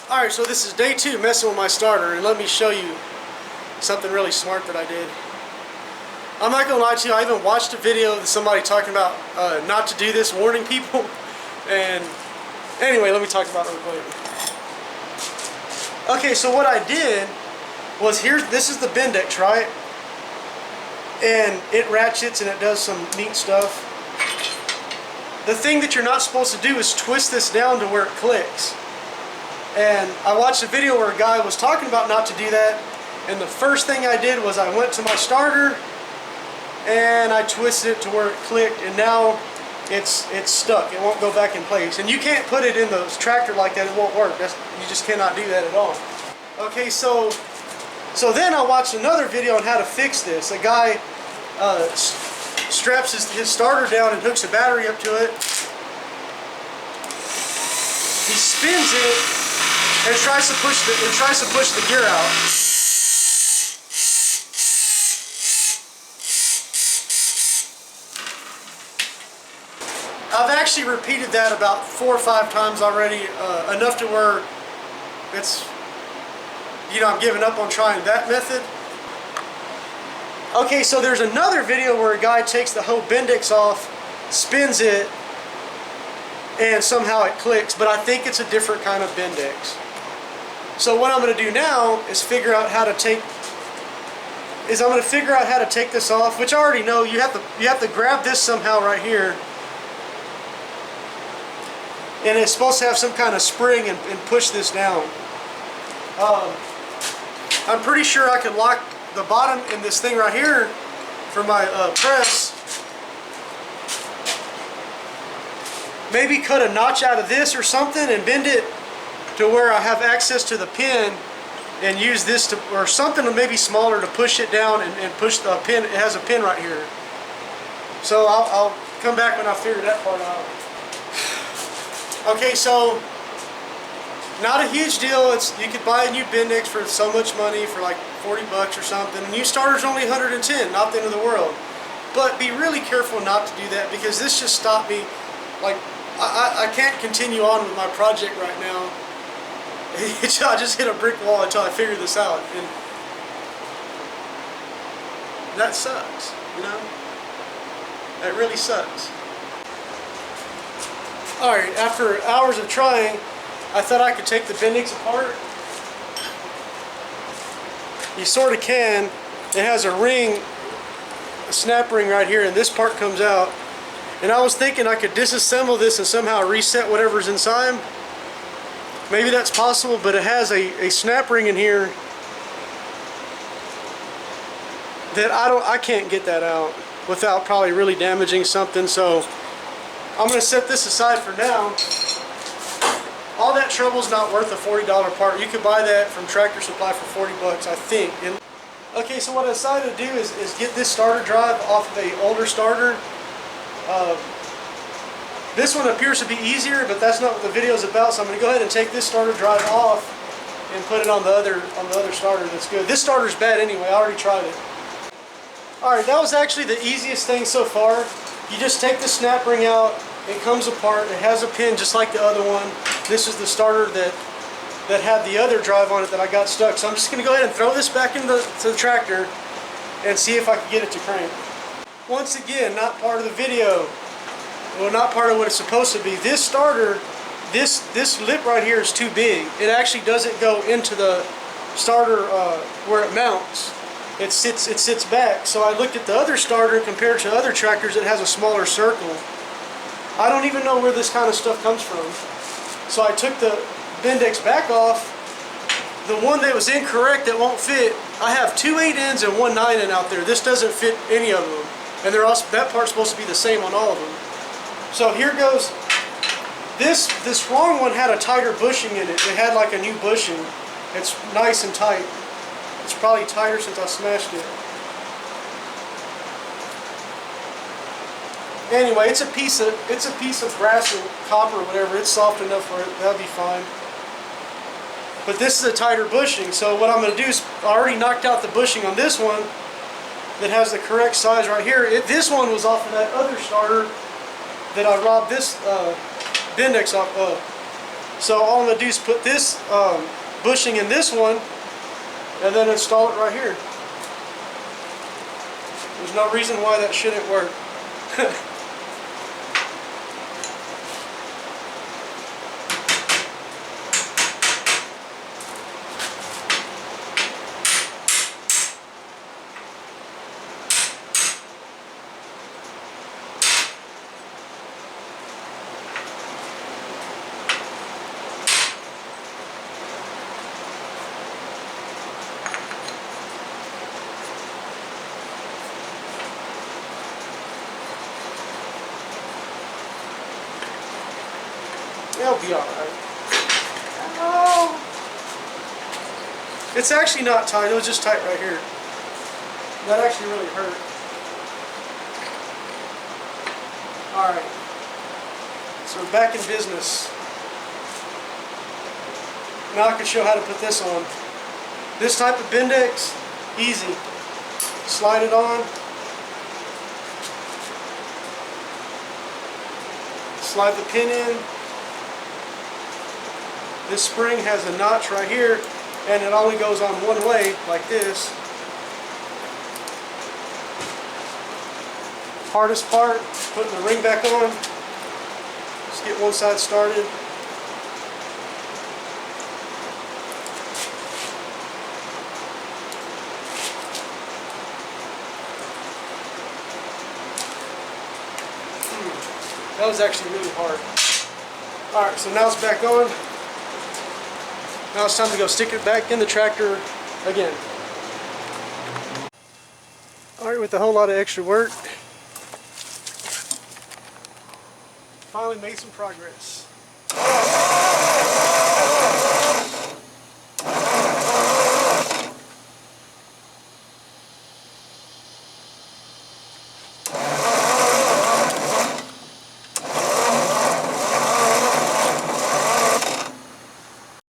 Alright, so this is day 2 messing with my starter, and let me show you something really smart that I did. I'm not gonna lie to you, I even watched a video of somebody talking about not to do this, warning people. And anyway, let me talk about it real quick. Okay, so what I did was this is the Bendix, right? And it ratchets and it does some neat stuff. The thing that you're not supposed to do is twist this down to where it clicks. And I watched a video where a guy was talking about not to do that, and the first thing I did was I went to my starter and I twisted it to where it clicked, and now it's stuck. It won't go back in place. And you can't put it in the tractor like that, it won't work. You just cannot do that at all. Okay, so then I watched another video on how to fix this. A guy straps his starter down and hooks a battery up to it. He spins it and tries to push the gear out. I've actually repeated that about 4 or 5 times already, enough to where it's, I'm giving up on trying that method. Okay, so there's another video where a guy takes the whole Bendix off, spins it, and somehow it clicks, but I think it's a different kind of Bendix. So what I'm going to do now is figure out how to take this off, which I already know. You have to grab this somehow right here, and it's supposed to have some kind of spring and push this down. I'm pretty sure I can lock the bottom in this thing right here for my press. Maybe cut a notch out of this or something and bend it to where I have access to the pin, and use this to, or something maybe smaller, to push it down and push the pin. It has a pin right here. So I'll come back when I figure that part out. Okay, so not a huge deal. You could buy a new Bendix for so much money, for like 40 bucks or something. A new starter's only 110, not the end of the world. But be really careful not to do that, because this just stopped me. Like, I can't continue on with my project right now. I just hit a brick wall until I figure this out, and that sucks, That really sucks. Alright, after hours of trying, I thought I could take the Bendix apart. You sort of can. It has a ring, a snap ring right here, and this part comes out. And I was thinking I could disassemble this and somehow reset whatever's inside. Maybe that's possible, but it has a snap ring in here that I can't get that out without probably really damaging something. So I'm going to set this aside for now. All that trouble's not worth a $40 part. You could buy that from Tractor Supply for 40 bucks, I think. Okay, so what I decided to do is get this starter drive off of an older starter. This one appears to be easier, but that's not what the video is about. So I'm going to go ahead and take this starter drive off and put it on the other starter. That's good. This starter's bad anyway. I already tried it. All right, that was actually the easiest thing so far. You just take the snap ring out. It comes apart. It has a pin just like the other one. This is the starter that had the other drive on it that I got stuck. So I'm just going to go ahead and throw this back into the tractor and see if I can get it to crank. Once again, not part of the video. Well, not part of what it's supposed to be. This starter, this lip right here is too big. It actually doesn't go into the starter where it mounts. It sits back. So I looked at the other starter compared to other tractors that has a smaller circle. I don't even know where this kind of stuff comes from. So I took the Bendix back off. The one that was incorrect, that won't fit, I have 2 8-ins and 1 9-in out there. This doesn't fit any of them. And that part's supposed to be the same on all of them. So here goes. This wrong one had a tighter bushing in it. It had like a new bushing. It's nice and tight. It's probably tighter since I smashed it. Anyway, it's a piece of brass or copper or whatever. It's soft enough for it. That'll be fine. But this is a tighter bushing. So what I'm going to do is, I already knocked out the bushing on this one that has the correct size right here. This one was off of that other starter that I robbed this Bendix off of. So all I'm going to do is put this bushing in this one and then install it right here. There's no reason why that shouldn't work. It'll be alright. Oh. It's actually not tight, it was just tight right here. That actually really hurt. Alright. So we're back in business. Now I can show how to put this on. This type of Bendix, easy. Slide it on. Slide the pin in. This spring has a notch right here, and it only goes on one way, like this. Hardest part, putting the ring back on. Just get one side started. That was actually really hard. Alright, so now it's back on. Now it's time to go stick it back in the tractor again. Alright, with a whole lot of extra work, finally made some progress.